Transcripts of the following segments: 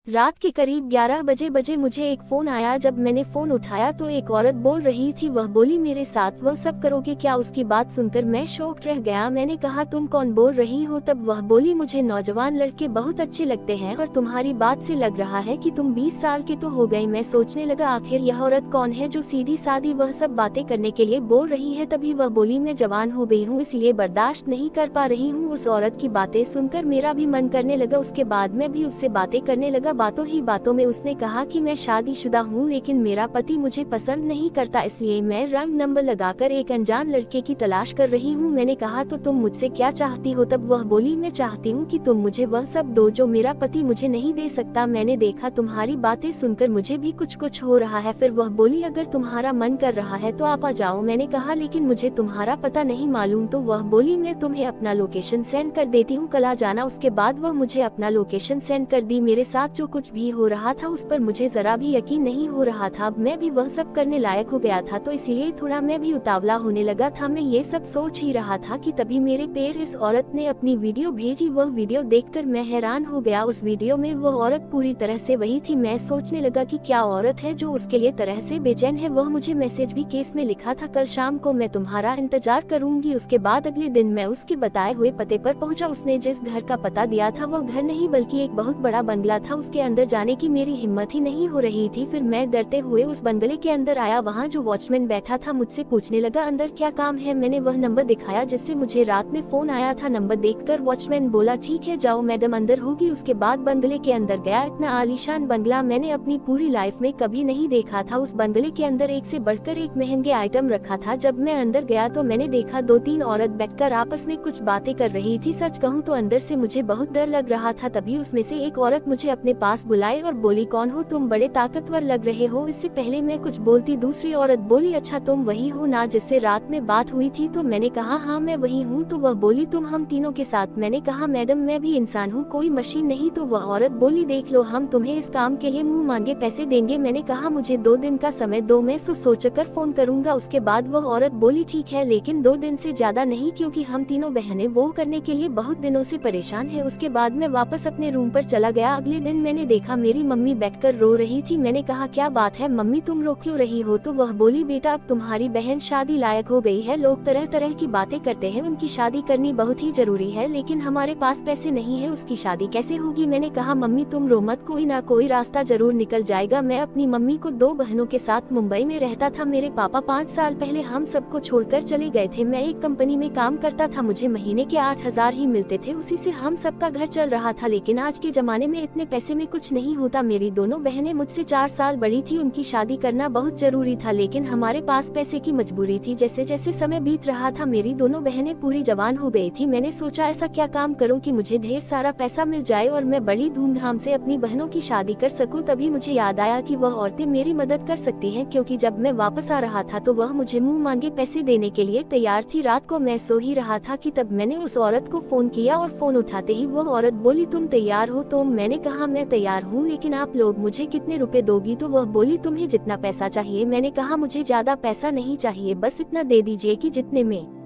रात के करीब 11 बजे मुझे एक फोन आया। जब मैंने फोन उठाया तो एक औरत बोल रही थी। वह बोली, मेरे साथ वह सब करोगे क्या? उसकी बात सुनकर मैं शॉक रह गया। मैंने कहा, तुम कौन बोल रही हो? तब वह बोली, मुझे नौजवान लड़के बहुत अच्छे लगते हैं और तुम्हारी बात से लग रहा है कि तुम 20 साल के तो हो गए। मैं सोचने लगा आखिर यह औरत कौन है जो सीधी सादी वह सब बातें करने के लिए बोल रही है। तभी वह बोली, मैं जवान हो गई हूँ इसलिए बर्दाश्त नहीं कर पा रही हूँ। उस औरत की बातें सुनकर मेरा भी मन करने लगा। उसके बाद मैं भी उससे बातें करने लगा। बातों ही बातों में उसने कहा कि मैं शादीशुदा हूँ लेकिन मेरा पति मुझे पसंद नहीं करता, इसलिए मैं रंग नंबर लगाकर एक अनजान लड़के की तलाश कर रही हूँ। मैंने कहा, तो तुम मुझसे क्या चाहती हो? तब वह बोली, मैं चाहती हूँ कि तुम मुझे वह सब दो जो मेरा पति मुझे नहीं दे सकता। मैंने देखा तुम्हारी बातें सुनकर मुझे भी कुछ हो रहा है। फिर वह बोली, अगर तुम्हारा मन कर रहा है तो आप आ जाओ। मैंने कहा, लेकिन मुझे तुम्हारा पता नहीं मालूम। तो वह बोली, मैं तुम्हें अपना लोकेशन सेंड कर देती हूँ, कल आ जाना। उसके बाद वह मुझे अपना लोकेशन सेंड कर दी। मेरे साथ जो कुछ भी हो रहा था उस पर मुझे जरा भी यकीन नहीं हो रहा था। अब मैं भी वह सब करने लायक हो गया था तो इसलिए थोड़ा मैं भी उतावला होने लगा था। मैं ये सब सोच ही रहा था कि तभी मेरे पैर इस औरत ने अपनी वीडियो भेजी। वह वीडियो देखकर मैं हैरान हो गया। उस वीडियो में वह औरत पूरी तरह से वही थी। मैं सोचने लगा कि क्या औरत है जो उसके लिए तरह से बेचैन है। वह मुझे मैसेज भी केस में लिखा था, कल शाम को मैं तुम्हारा इंतजार करूंगी। उसके बाद अगले दिन मैं उसके बताए हुए पते पर पहुंचा। उसने जिस घर का पता दिया था वह घर नहीं बल्कि एक बहुत बड़ा बंगला था। उसके अंदर जाने की मेरी हिम्मत ही नहीं हो रही थी। फिर मैं डरते हुए उस बंगले के अंदर आया। वहाँ जो वॉचमैन बैठा था मुझसे पूछने लगा, अंदर क्या काम है? मैंने वह नंबर दिखाया जिससे मुझे रात में फोन आया था। नंबर देखकर वॉचमैन बोला, ठीक है जाओ, मैडम अंदर होगी। उसके बाद बंगले के अंदर गया। इतना आलीशान बंगला मैंने अपनी पूरी लाइफ में कभी नहीं देखा था। उस बंगले के अंदर एक से बढ़कर एक महंगे आइटम रखा था। जब मैं अंदर गया तो मैंने देखा 2-3 औरत बैठकर आपस में कुछ बातें कर रही थी। सच कहूँ तो अंदर से मुझे बहुत डर लग रहा था। तभी उसमें से एक औरत मुझे अपने पास बुलाई और बोली, कौन हो तुम? बड़े ताकतवर लग रहे हो। इससे पहले मैं कुछ बोलती दूसरी औरत बोली, अच्छा तुम वही हो ना जिससे रात में बात हुई थी? तो मैंने कहा, हाँ मैं वही हूँ। तो वह बोली, तुम हम तीनों के साथ? मैंने कहा, मैडम मैं भी इंसान हूँ, कोई मशीन नहीं। तो वह औरत बोली, देख लो हम तुम्हें इस काम के लिए मुँह मांगे पैसे देंगे। मैंने कहा, मुझे 2 दिन का समय दो, मैं सोचकर फोन करूंगा। उसके बाद वह औरत बोली, ठीक है लेकिन 2 दिन से ज्यादा नहीं, क्योंकि हम तीनों बहनें वो करने के लिए बहुत दिनों से परेशान है। उसके बाद मैं वापस अपने रूम पर चला गया। अगले दिन मैंने देखा मेरी मम्मी बैठकर रो रही थी। मैंने कहा, क्या बात है मम्मी, तुम रो क्यों रही हो? तो वह बोली, बेटा अब तुम्हारी बहन शादी लायक हो गई है। लोग तरह तरह की बातें करते हैं, उनकी शादी करनी बहुत ही जरूरी है, लेकिन हमारे पास पैसे नहीं है, उसकी शादी कैसे होगी? मैंने कहा, मम्मी तुम रो मत, कोई ना कोई रास्ता जरूर निकल जाएगा। मैं अपनी मम्मी को 2 बहनों के साथ मुंबई में रहता था। मेरे पापा 5 साल पहले हम सबको छोड़कर चले गए थे। मैं एक कंपनी में काम करता था, मुझे महीने के 8,000 ही मिलते थे, उसी से हम सबका घर चल रहा था। लेकिन आज के जमाने में इतने पैसे में कुछ नहीं होता। मेरी दोनों बहनें मुझसे 4 साल बड़ी थी, उनकी शादी करना बहुत जरूरी था, लेकिन हमारे पास पैसे की मजबूरी थी। जैसे जैसे समय बीत रहा था मेरी दोनों बहनें पूरी जवान हो गई थी। मैंने सोचा ऐसा क्या काम करूं कि मुझे ढेर सारा पैसा मिल जाए और मैं बड़ी धूमधाम से अपनी बहनों की शादी कर सकूं। तभी मुझे याद आया कि वह औरतें मेरी मदद कर सकती हैं, क्योंकि जब मैं वापस आ रहा था तो वह मुझे मुंह मांगे पैसे देने के लिए तैयार थी। रात को मैं सो ही रहा था कि तब मैंने उस औरत को फोन किया और फोन उठाते ही वह औरत बोली, तुम तैयार हो? तो मैंने कहा, मैं तैयार हूँ, लेकिन आप लोग मुझे कितने रुपए दोगी? तो वह बोली, तुम्हें जितना पैसा चाहिए। मैंने कहा, मुझे ज्यादा पैसा नहीं चाहिए, बस इतना दे दीजिए कि जितने में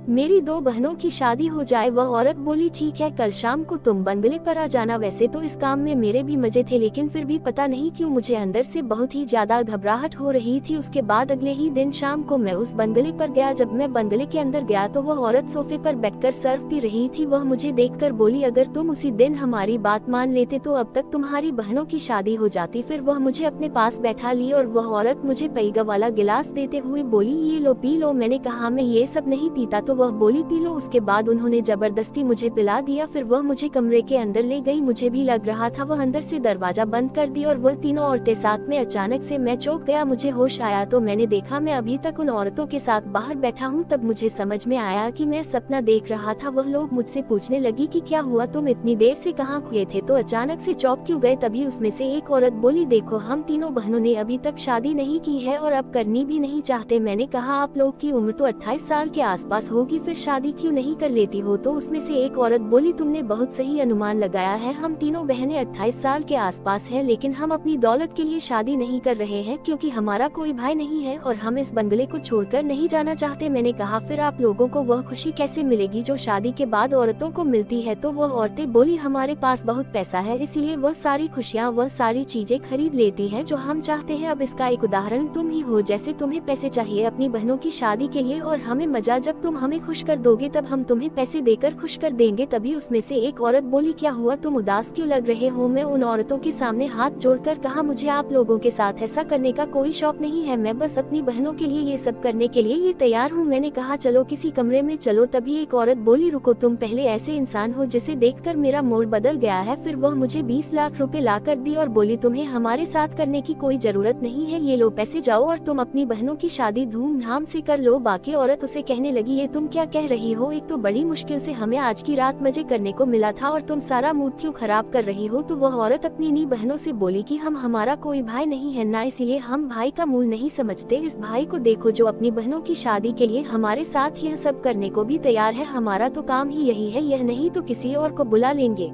मेरी 2 बहनों की शादी हो जाए। वह औरत बोली, ठीक है कल शाम को तुम बंगले पर आ जाना। वैसे तो इस काम में मेरे भी मजे थे, लेकिन फिर भी पता नहीं क्यों मुझे अंदर से बहुत ही ज्यादा घबराहट हो रही थी। उसके बाद अगले ही दिन शाम को मैं उस बंगले पर गया। जब मैं बंगले के अंदर गया तो वह औरत सोफे पर बैठकर सर्व पी रही थी। वह मुझे देखकर बोली, अगर तुम उसी दिन हमारी बात मान लेते तो अब तक तुम्हारी बहनों की शादी हो जाती। फिर वह मुझे अपने पास बैठा ली और वह औरत मुझे पैगा वाला गिलास देते हुए बोली, ये लो पी लो। मैंने कहा, मैं ये सब नहीं पीता। तो वह बोली, पी लो। उसके बाद उन्होंने जबरदस्ती मुझे पिला दिया। फिर वह मुझे कमरे के अंदर ले गई। मुझे भी लग रहा था वह अंदर से दरवाजा बंद कर दी और वह तीनों औरतें साथ में। अचानक से मैं चौंक गया, मुझे होश आया तो मैंने देखा मैं अभी तक उन औरतों के साथ बाहर बैठा हूँ। तब मुझे समझ में आया कि मैं सपना देख रहा था। वह लोग मुझसे पूछने लगी कि क्या हुआ, तुम इतनी देर से कहाँ हुए थे? तो अचानक से चौंक क्यों गए? तभी उसमें से एक औरत बोली, देखो हम तीनों बहनों ने अभी तक शादी नहीं की है और अब करनी भी नहीं चाहते। मैंने कहा, आप लोग की उम्र तो 28 साल के आसपास हो होगी फिर शादी क्यों नहीं कर लेती हो। तो उसमें से एक औरत बोली तुमने बहुत सही अनुमान लगाया है, हम तीनों बहनें 28 साल के आसपास हैं, लेकिन हम अपनी दौलत के लिए शादी नहीं कर रहे हैं क्योंकि हमारा कोई भाई नहीं है और हम इस बंगले को छोड़कर नहीं जाना चाहते। मैंने कहा फिर आप लोगों को वह खुशी कैसे मिलेगी जो शादी के बाद औरतों को मिलती है। तो वह औरतें बोली हमारे पास बहुत पैसा है, इसलिए वह सारी खुशियाँ वह सारी चीजें खरीद लेती है जो हम चाहते हैं। अब इसका एक उदाहरण तुम ही हो, जैसे तुम्हें पैसे चाहिए अपनी बहनों की शादी के लिए और हमें मजा, जब तुम हमें खुश कर दोगे तब हम तुम्हें पैसे देकर खुश कर देंगे। तभी उसमें से एक औरत बोली क्या हुआ, तुम उदास क्यों लग रहे हो। मैं उन औरतों के सामने हाथ जोड़कर कहा मुझे आप लोगों के साथ ऐसा करने का कोई शौक नहीं है, मैं बस अपनी बहनों के लिए ये सब करने के लिए ये तैयार हूँ। मैंने कहा चलो किसी कमरे में चलो। तभी एक औरत बोली रुको, तुम पहले ऐसे इंसान हो जिसे देखकर मेरा मूड बदल गया है। फिर वह मुझे 20 लाख रुपए ला कर दी और बोली तुम्हें हमारे साथ करने की कोई जरूरत नहीं है, ये लो पैसे, जाओ और तुम अपनी बहनों की शादी धूमधाम से कर लो। बाकी औरत उसे कहने लगी ये तुम क्या कह रही हो, एक तो बड़ी मुश्किल से हमें आज की रात मजे करने को मिला था और तुम सारा मूड क्यों खराब कर रही हो। तो वह औरत अपनी इन्हीं बहनों से बोली कि हमारा कोई भाई नहीं है ना, इसलिए हम भाई का मूल नहीं समझते। इस भाई को देखो जो अपनी बहनों की शादी के लिए हमारे साथ यह सब करने को भी तैयार है, हमारा तो काम ही यही है, यह नहीं तो किसी और को बुला लेंगे।